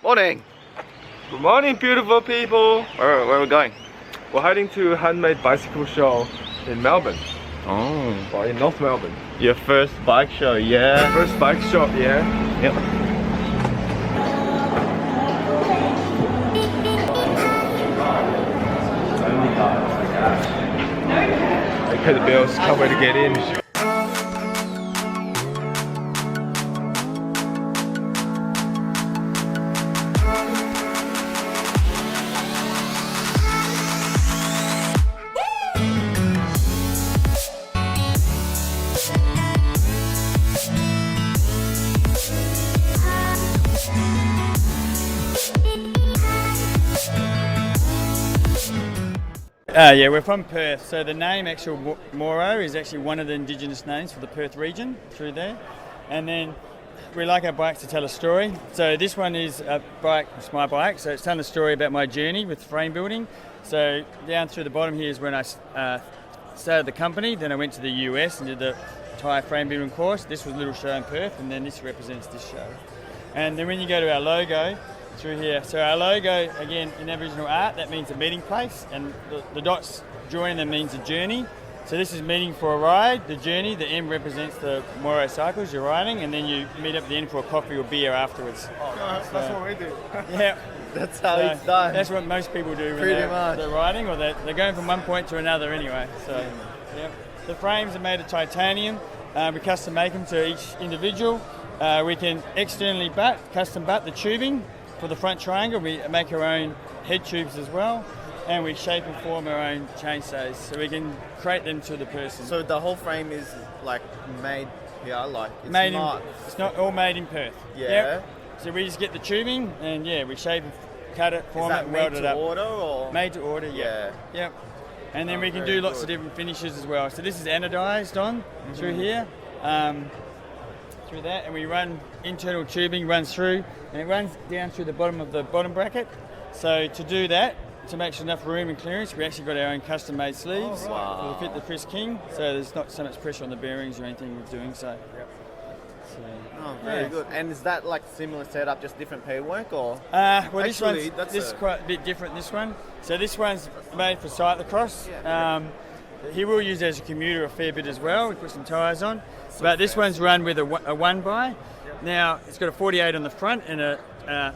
Morning! Good morning, beautiful people! Where are we going? We're heading to Handmade bicycle show in Melbourne. Oh. Or in North Melbourne. Your first bike show, yeah. First bike shop, yeah. Yep. They pay the bills, can't wait to get in. Yeah, we're from Perth, so the name actual Mooro is actually one of the indigenous names for the Perth region through there. And then we like our bikes to tell a story. So this one is a bike, it's my bike, so it's telling a story about my journey with frame building. So down through the bottom here is when I started the company, then I went to the US and did the entire frame building course. This was a little show in Perth, and then this represents this show. And then when you go to our logo, through here. So our logo, again, in Aboriginal art, that means a meeting place, and the dots joining them means a journey. So this is meeting for a ride, the journey. The M represents the Mooro Cycles you're riding, and then you meet up at the end for a coffee or beer afterwards. Oh, that's what we do. Yeah. That's how it's done. That's what most people do when they're riding, or they're going from one point to another anyway. So, yeah. The frames are made of titanium. We custom make them to each individual. We can externally custom butt the tubing. For the front triangle, we make our own head tubes as well, and we shape and form our own chainstays, so we can create them to the person. So the whole frame is like made here, like it's made not. It's not all made in Perth. Yeah. Yep. So we just get the tubing, and yeah, we shape it, cut it, form it, and weld it up. Made to order or? Made to order. Yeah. Yep. And then we can do lots of different finishes as well. So this is anodized on through here. Through that, and we run internal tubing runs through, and it runs down through the bottom of the bottom bracket. So to do that, to make sure enough room and clearance, we actually got our own custom made sleeves to fit the Chris King, so there's not so much pressure on the bearings or anything we're doing. So, very good. And is that like similar setup, just different paintwork, or? Well, Actually, this is quite a bit different. This one, so this one's made for cyclocross. He will use it as a commuter a fair bit as well. We put some tyres on. But this one's run with a 1x. Now, it's got a 48 on the front and a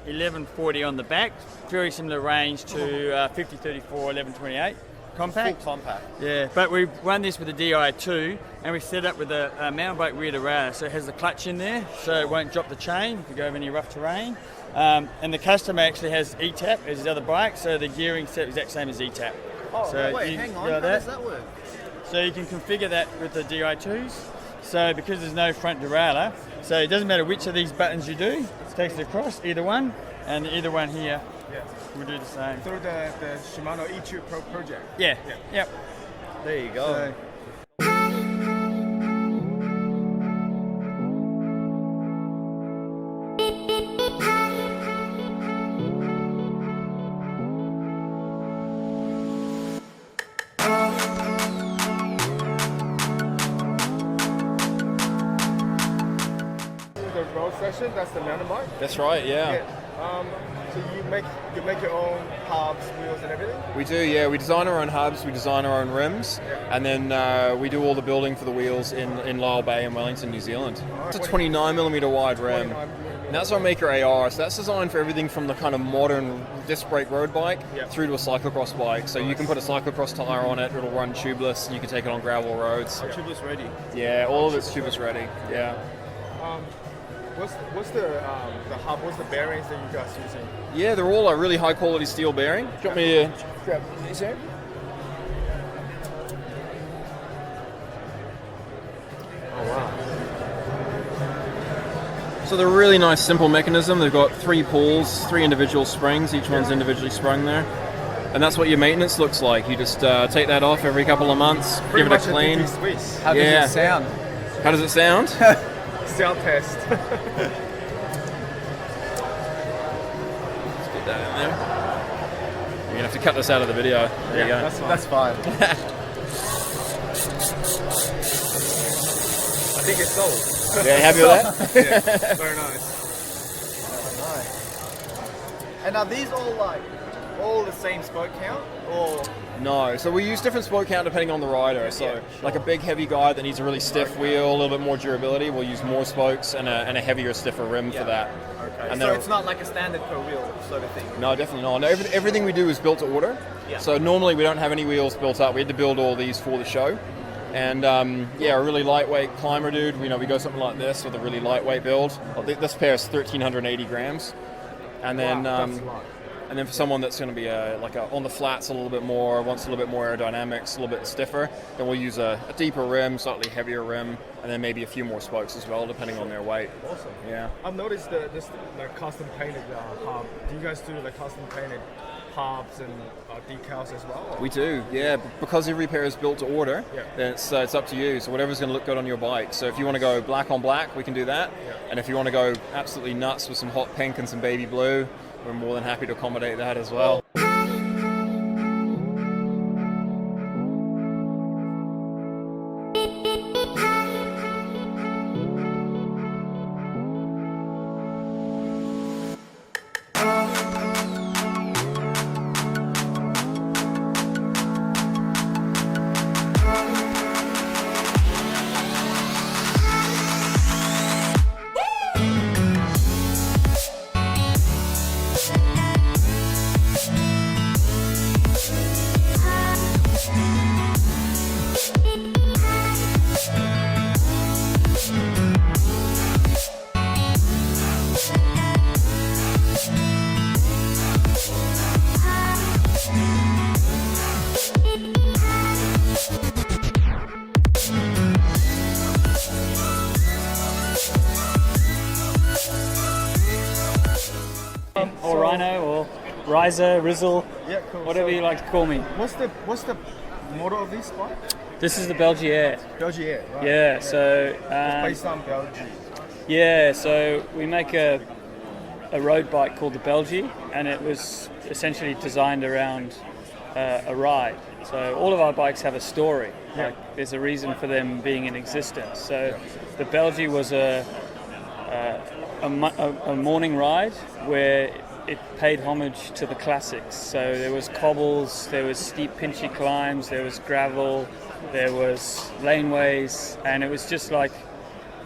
1140 on the back. Very similar range to 5034, 1128 compact. Full compact. Yeah, but we run this with a DI2, and we set up with a mountain bike rear derailleur. So it has the clutch in there, so it won't drop the chain if you go over any rough terrain. And the customer actually has ETAP as his other bike, so the gearing set is the exact same as ETAP. Oh, so wait, hang on, how does that work? So you can configure that with the DI2s. So because there's no front derailleur, so it doesn't matter which of these buttons you do, it takes it across, either one, and either one here will do the same. Through the Shimano E-Tube Pro project. Yeah. Yep. There you go. Session, that's the mountain bike. That's right. Yeah. So you make your own hubs, wheels, and everything. We do, yeah. We design our own hubs, we design our own rims, and then we do all the building for the wheels in Lyell Bay in Wellington, New Zealand. It's a 29mm wide rim. And that's our Maker AR, so that's designed for everything from the kind of modern disc brake road bike through to a cyclocross bike. So you can put a cyclocross tyre on it, it'll run tubeless, and you can take it on gravel roads. Tubeless ready. Yeah, all of it's tubeless ready, yeah. What's the hub? What's the bearings that you guys using? Yeah, they're all a really high quality steel bearing. Do you want me to grab these here? Oh wow. So they're a really nice simple mechanism. They've got 3 pulls, 3 individual springs, each one's individually sprung there. And that's what your maintenance looks like. You just take that off every couple of months, give it a clean. How does it sound? How does it sound? Sound test. Let's get that in there. You're going to have to cut this out of the video. There you go. That's fine. I think it's sold. Yeah, happy with that? Yeah, very nice. Nice. And are these all the same spoke count, or? No, so we use different spoke count depending on the rider. So like a big heavy guy that needs a really stiff wheel, a little bit more durability, we'll use more spokes and a heavier, stiffer rim for that. Okay. And So then it's not like a standard per wheel sort of thing? no, definitely not. No, everything we do is built to order. Yeah. So normally we don't have any wheels built up. We had to build all these for the show. And a really lightweight climber dude, we go something like this with a really lightweight build. This pair is 1,380 grams. And then That's a lot. and then for someone that's going to be on the flats a little bit more, wants a little bit more aerodynamics, a little bit stiffer, then we'll use a deeper rim, slightly heavier rim, and then maybe a few more spokes as well, depending on their weight. Awesome. Yeah. I've noticed this custom painted hub. Do you guys do custom painted hubs and decals as well? We do, yeah. Because every pair is built to order, Yeah. then it's up to you. So whatever's going to look good on your bike. So if you want to go black on black, we can do that. Yeah. And if you want to go absolutely nuts with some hot pink and some baby blue, we're more than happy to accommodate that as well. Or Rhino, or Riser, Rizzle, Yeah, cool. whatever you like to call me. What's the model of this bike? This is the Belgier. Belgier, right? Yeah, so Based on Belgium. yeah, so we make a road bike called the Belgier, and it was essentially designed around a ride. So all of our bikes have a story. Yeah. Like there's a reason for them being in existence. So the Belgier was a morning ride where it paid homage to the classics. So there was cobbles, there was steep pinchy climbs, there was gravel, there was laneways, and it was just like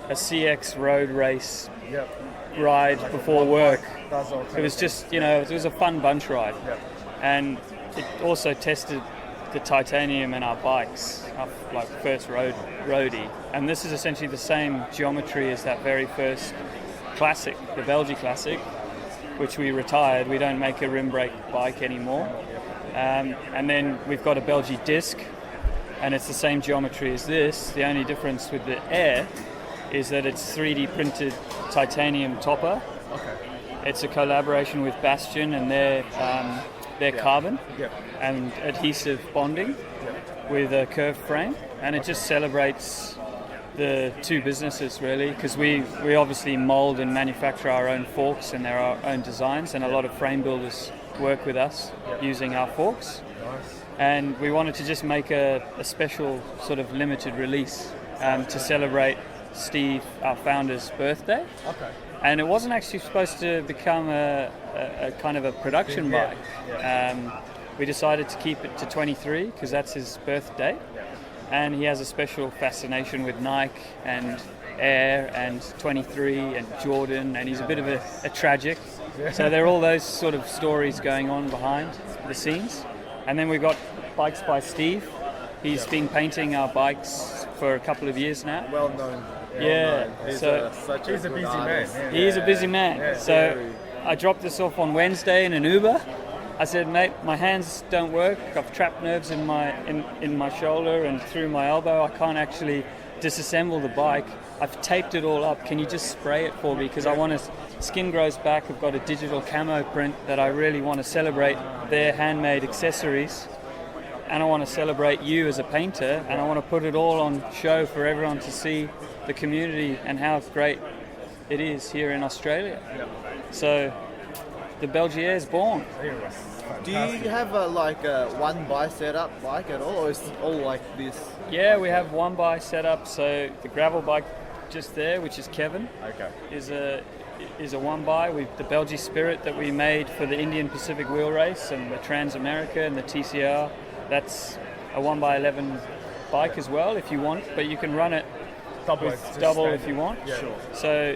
a CX road race Yep. ride before work. That's all. It was just, it was a fun bunch ride. Yep. And it also tested the titanium in our bikes, our first roadie. And this is essentially the same geometry as that very first classic, the Belgier Classic, which we retired. We don't make a rim brake bike anymore. And then we've got a Belgier disc, and it's the same geometry as this. The only difference with the Air is that it's 3D printed titanium topper. Okay. It's a collaboration with Bastion and their carbon Yep. and adhesive bonding with a curved frame, and it just celebrates the two businesses really, because we obviously mold and manufacture our own forks and our own designs, and a lot of frame builders work with us using our forks. Nice. And we wanted to just make a special sort of limited release to celebrate Steve, our founder's birthday. Okay. And it wasn't actually supposed to become a kind of a production Yeah. bike. We decided to keep it to 23 because that's his birthday. And he has a special fascination with Nike and Air and 23 and Jordan, and he's a bit of a tragic. So there are all those sort of stories going on behind the scenes. And then we've got Bikes by Steve. He's been painting our bikes for a couple of years now. Well known. Yeah, He's so such he's a good busy man, artist. yeah. he is a busy man. Yeah, So I dropped this off on Wednesday in an Uber. I said, mate, my hands don't work. I've trapped nerves in my shoulder and through my elbow. I can't actually disassemble the bike. I've taped it all up. Can you just spray it for me? Because I want to. Skin grows back. I've got a digital camo print that I really want to celebrate their handmade accessories. And I want to celebrate you as a painter, and I want to put it all on show for everyone to see the community and how great it is here in Australia. So the Belgier is born. Do you have a one by setup bike at all, or is it all like this? Yeah, we have one by setup. So the gravel bike just there, which is Kevin, Okay. is a is a one by. The Belgian Spirit that we made for the Indian Pacific Wheel Race and the Trans America and the TCR. That's a 1x11 bike as well if you want, but you can run it double if you want. Yeah. Sure. So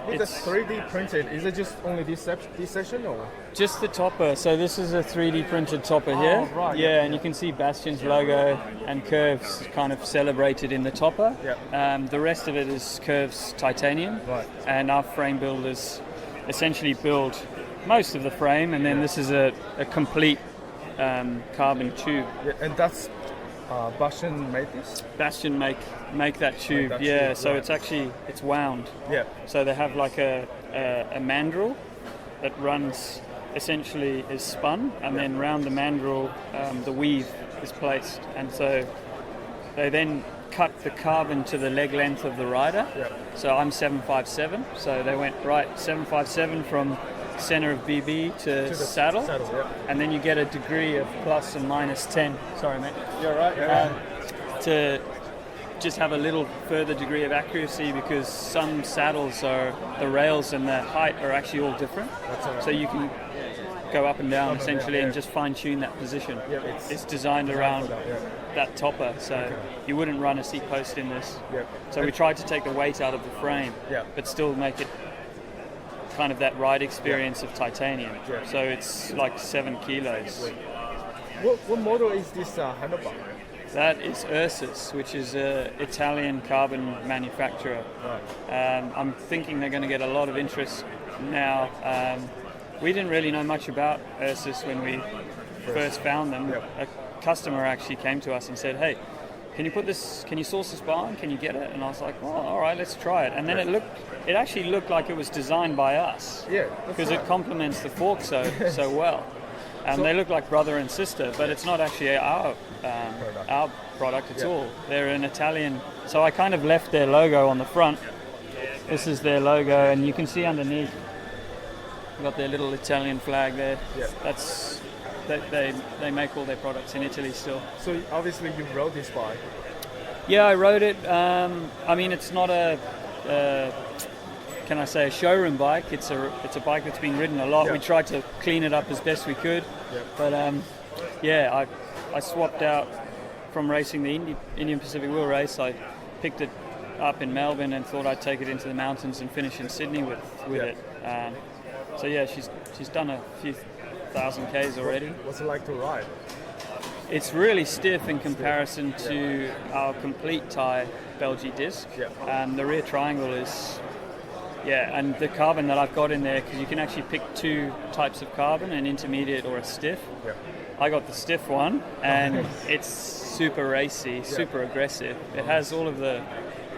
With the 3D printed, is it just only this section or? Just the topper. So this is a 3D printed topper here. Right. Yeah, and you can see Bastion's logo and Curves kind of celebrated in the topper. Yeah. The rest of it is Curves titanium. Right. And our frame builders essentially build most of the frame, and then this is a complete carbon tube. Yeah, and that's Bastion made this? Bastion make that tube, that yeah. tube, So right. it's wound. Yeah. So they have like a mandrel that runs, essentially is spun, and then round the mandrel the weave is placed, and so they then cut the carbon to the leg length of the rider. Yeah. So I'm 757, so they went right 757 from center of BB to the saddle, yeah. and then you get a degree of plus and minus 10. Sorry, mate. You're right. Yeah. To just have a little further degree of accuracy, because some saddles are, the rails and the height are actually all different. That's all right. So you can go up and down Up and essentially down, and yeah. just fine tune that position. Yeah, it's designed around for that, yeah. that topper, so you wouldn't run a seat post in this. Yeah. So we tried to take the weight out of the frame, Yeah. but still make it kind of that ride experience of titanium. Yeah. So it's like 7 kilos. What model is this handlebar? That is Ursus, which is an Italian carbon manufacturer. Right. I'm thinking they're going to get a lot of interest now. We didn't really know much about Ursus when we first found them. Yep. A customer actually came to us and said, "Hey, can you source this barn? Can you get it?" And I was like, "Well, all right, let's try it." And then it actually looked like it was designed by us. Yeah. Because it complements the fork so well. And they look like brother and sister, but it's not actually our product at all. They're an Italian. So I kind of left their logo on the front. This is their logo, and you can see underneath, they've got their little Italian flag there. Yeah. That's they make all their products in Italy still. So obviously you rode this bike. Yeah, I rode it. I mean, it's not a can I say a showroom bike? It's a bike that's been ridden a lot. Yeah. We tried to clean it up as best we could, but I swapped out from racing the Indian Pacific Wheel Race. I picked it up in Melbourne and thought I'd take it into the mountains and finish in Sydney with it. So yeah, she's done a few thousand Ks already. What's it like to ride? It's really stiff in comparison to our complete tie Belgian disc. Yeah. The rear triangle is, and the carbon that I've got in there, because you can actually pick two types of carbon, an intermediate or a stiff. Yeah. I got the stiff one, and it's super racy, super aggressive. It has all of the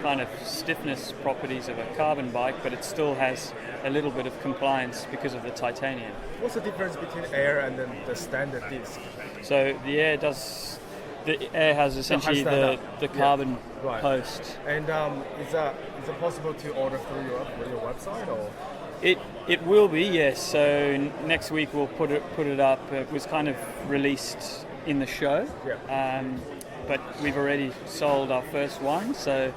kind of stiffness properties of a carbon bike, but it still has a little bit of compliance because of the titanium. What's the difference between air and then the standard disc? So the air has essentially the carbon post. And is it possible to order through your website or? It will be, yes. So next week we'll put it up. It was kind of released in the show, but we've already sold our first one. So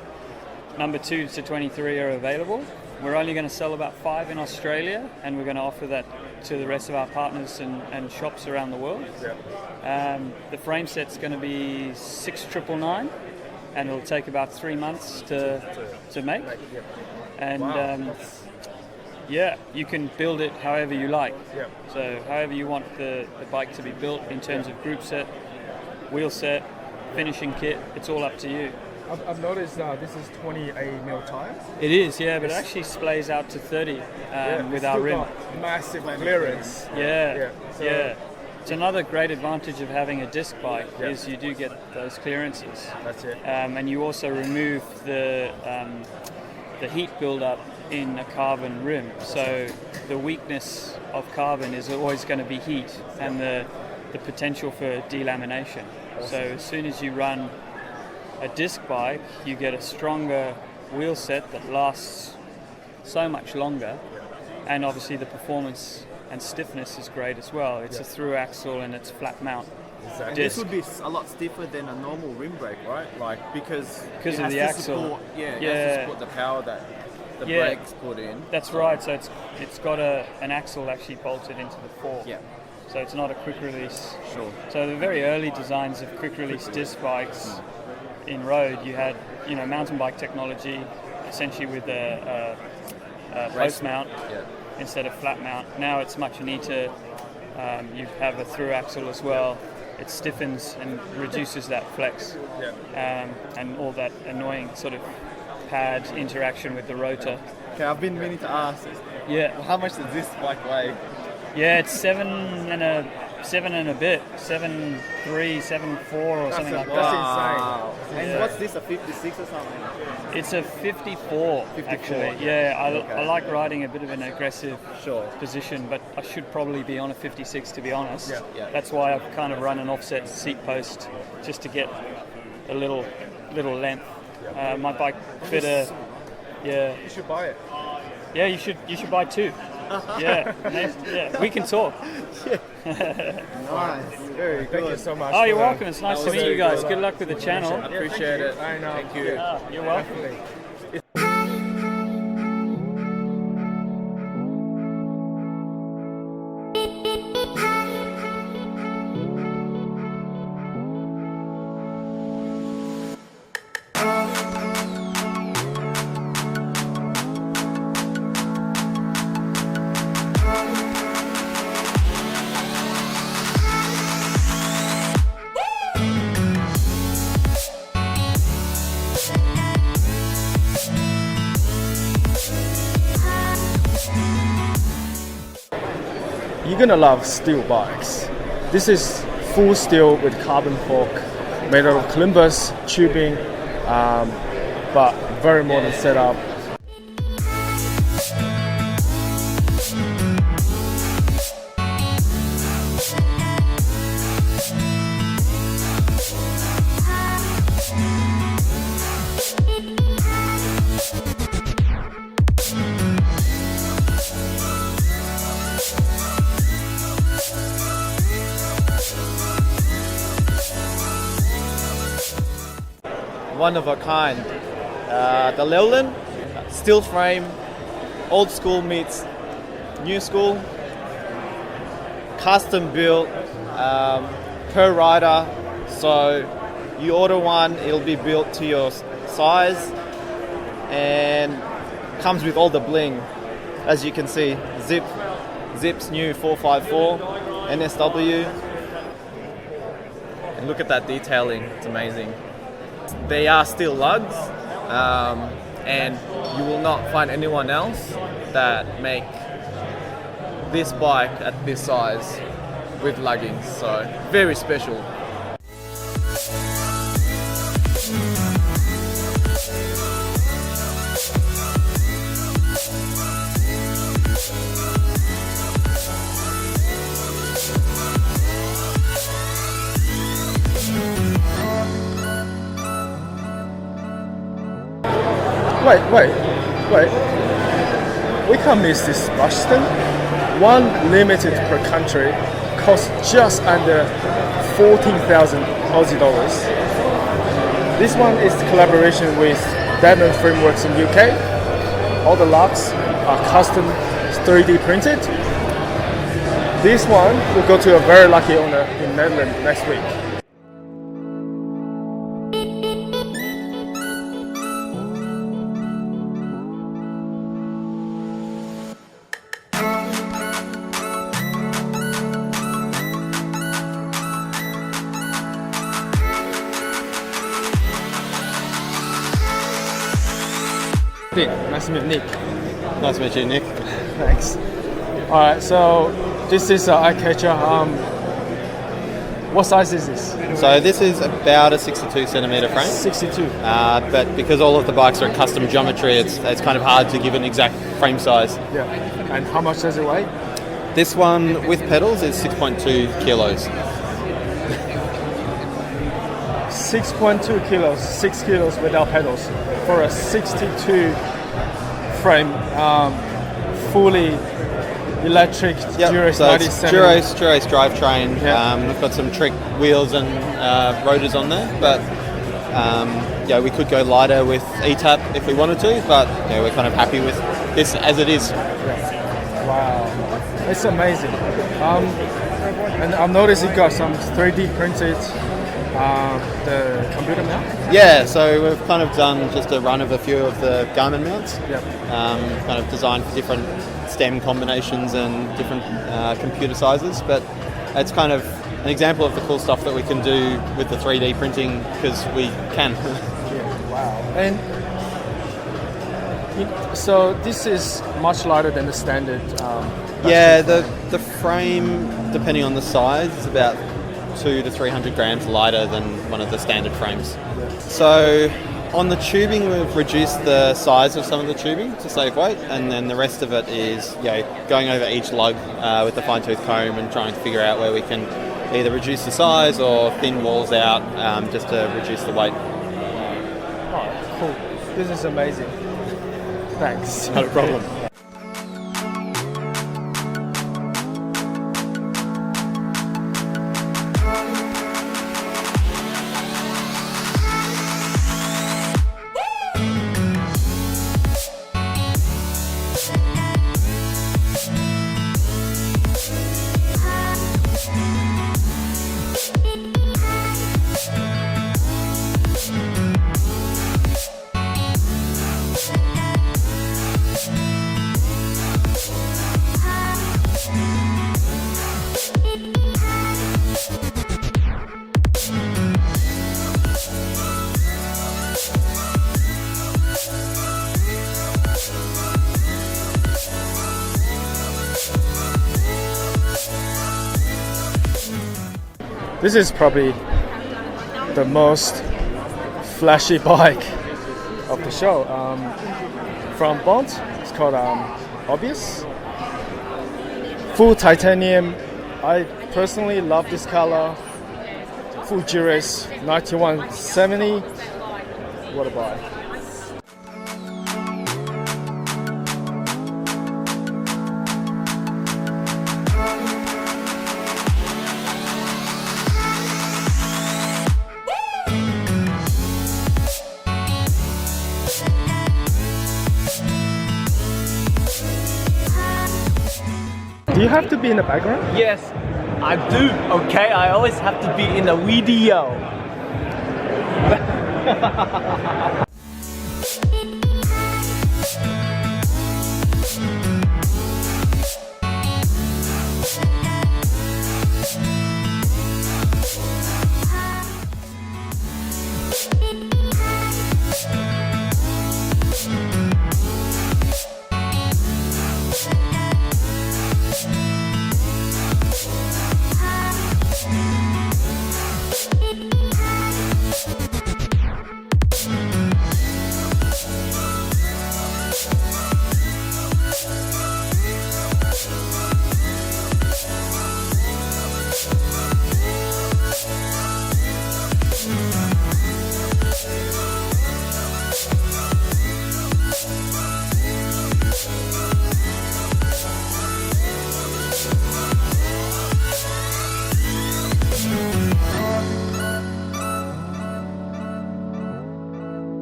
number 2 to 23 are available. We're only going to sell about 5 in Australia, and we're going to offer that to the rest of our partners and shops around the world. Yeah. The frame set's going to be 6,999, and it'll take about 3 months to make. And Wow. you can build it however you like. Yeah. So however you want the bike to be built in terms of group set, wheel set, finishing kit, it's all up to you. I've noticed this is 28 mil tires. It is, but it actually splays out to 30 with our rim. Massive clearance. Yeah. It's another great advantage of having a disc bike is you do get those clearances. That's it. And you also remove the heat build-up in a carbon rim. So the weakness of carbon is always going to be heat and the potential for delamination. So as soon as you run a disc bike, you get a stronger wheel set that lasts so much longer, and obviously the performance and stiffness is great as well. It's a through axle and it's flat mount. Exactly. And this would be a lot stiffer than a normal rim brake, right? Like because it of has the to axle. Support, it has to support the power that the Yeah. brakes put in. That's right. So it's got an axle actually bolted into the fork. Yeah. So it's not a quick release. Sure. So the very early designs of quick release disc bikes in road, you had mountain bike technology, essentially with a post mount instead of flat mount. Now it's much neater. You have a through axle as well. It stiffens and reduces that flex, and all that annoying sort of pad interaction with the rotor. Okay, I've been meaning to ask. Yeah. How much does this bike weigh? Yeah, it's 7 and a bit, 7.3, 7.4 or something like that. Wow. And Yeah. what's this, a 56 or something? It's a 54, actually. Yeah, I like riding a bit of an aggressive position, but I should probably be on a 56 to be honest. Yeah. That's why I've kind of run an offset seat post just to get a little length. My bike fitter, You should buy it. yeah, you should buy two. Yeah, we can talk. Nice. Very good. Thank you so much. Oh, you're for welcome. It's nice to meet you guys. Good luck with the channel. Appreciate it. I know. Thank you. You're welcome. Definitely. You're gonna love steel bikes. This is full steel with carbon fork, made out of Columbus tubing, but very modern setup. One of a kind. The Llewllyn, steel frame, old school meets new school, custom built per rider. So you order one, it'll be built to your size and comes with all the bling. As you can see, Zip's new 454 NSW. And look at that detailing, it's amazing. They are still lugs, and you will not find anyone else that make this bike at this size with luggings, so very special. Wait. We can't miss this Bastion. One limited per country costs just under 14,000 Aussie dollars. This one is the collaboration with Damu Frameworks in UK. All the lugs are custom 3D printed. This one will go to a very lucky owner in Netherlands next week. Nice to meet Nick. Nice to meet you, Nick. Thanks. Alright, so this is an eye catcher. What size is this? So this is about a 62 centimetre frame, 62. but because all of the bikes are custom geometry, it's kind of hard to give an exact frame size. Yeah. And how much does it weigh? This one with pedals is 6.2 kilos. 6.2 kilos, 6 kilos without pedals for a 62 frame, fully electric Durace so it's 97. Durace drivetrain. Yeah. We've got some trick wheels and rotors on there, but yeah, we could go lighter with ETAP if we wanted to, but yeah, we're kind of happy with this as it is. Wow, it's amazing. And I've noticed you got some 3D printed the computer mount. Yeah, so we've kind of done just a run of a few of the Garmin mounts. Yep. Kind of designed for different stem combinations and different computer sizes, but it's kind of an example of the cool stuff that we can do with the 3D printing because we can. Yeah, wow. And so this is much lighter than the standard. Yeah, the frame, depending on the size, is about 200 to 300 grams lighter than one of the standard frames. So on the tubing, we've reduced the size of some of the tubing to save weight, and then the rest of it is going over each lug with the fine-tooth comb and trying to figure out where we can either reduce the size or thin walls out just to reduce the weight. Oh, cool. This is amazing. Thanks. Not a problem. This is probably the most flashy bike of the show. From Baum, it's called Obvious. Full titanium. I personally love this color. Full Juris 9170. What a buy. Do you have to be in the background? Yes, I do. Okay, I always have to be in the video.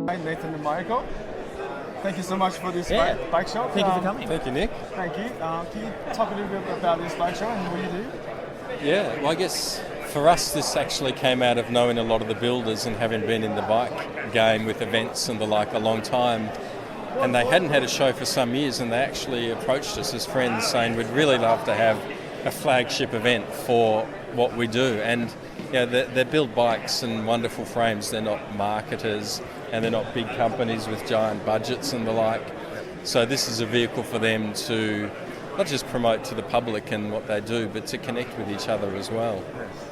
Hi, Nathan and Michael. Thank you so much for this Yeah. bike show. Thank you for coming. Thank you, Nick. Thank you. Can you talk a little bit about this bike show and what you do? Yeah, well, I guess for us, this actually came out of knowing a lot of the builders and having been in the bike game with events and the like a long time. And they hadn't had a show for some years, and they actually approached us as friends saying we'd really love to have a flagship event for what we do. And they build bikes and wonderful frames. They're not marketers and they're not big companies with giant budgets and the like. So this is a vehicle for them to not just promote to the public and what they do, but to connect with each other as well.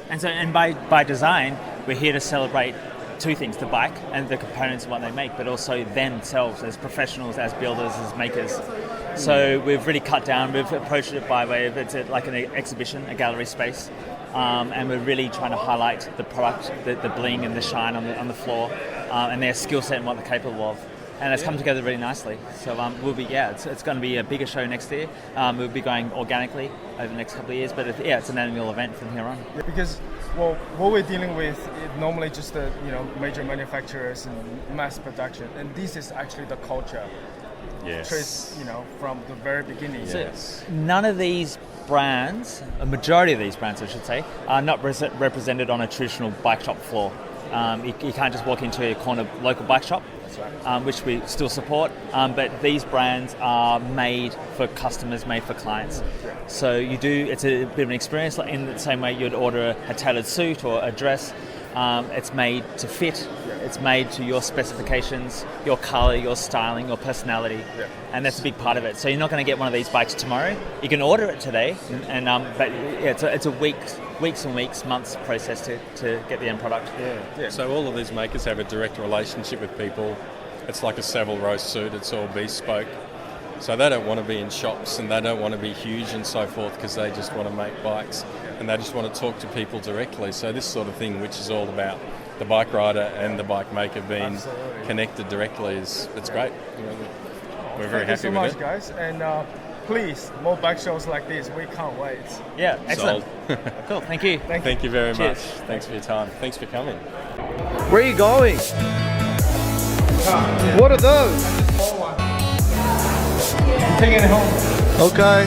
And by design, we're here to celebrate two things: the bike and the components of what they make, but also themselves as professionals, as builders, as makers. So we've really cut down. We've approached it by way of it's like an exhibition, a gallery space, and we're really trying to highlight the product, the bling and the shine on the floor, and their skill set and what they're capable of. and it's come together really nicely. So it's going to be a bigger show next year. We'll be going organically over the next couple of years, but it's an annual event from here on. Yeah, because what we're dealing with is normally just the major manufacturers and mass production, and this is actually the culture. Yes. From the very beginning. Yes. None of these brands, a majority of these brands I should say, are not represented on a traditional bike shop floor. You can't just walk into a corner local bike shop, which we still support, but these brands are made for customers, made for clients. So it's a bit of an experience, like in the same way you'd order a tailored suit or a dress. It's made to fit, it's made to your specifications, your colour, your styling, your personality, and that's a big part of it. So you're not going to get one of these bikes tomorrow. You can order it today, but it's a weeks and weeks, months process to get the end product. So all of these makers have a direct relationship with people. It's like a Savile Row suit, it's all bespoke. So they don't want to be in shops and they don't want to be huge and so forth because they just want to make bikes and they just want to talk to people directly. So this sort of thing, which is all about the bike rider and the bike maker being connected directly, it's great. We're very happy with it. Thank you so much, guys. And please, more bike shows like this. We can't wait. Yeah, excellent. Cool, thank you. Thank you very much. Cheers. Thanks for your time. Thanks for coming. Where are you going? What are those? I'm taking it home. Okay.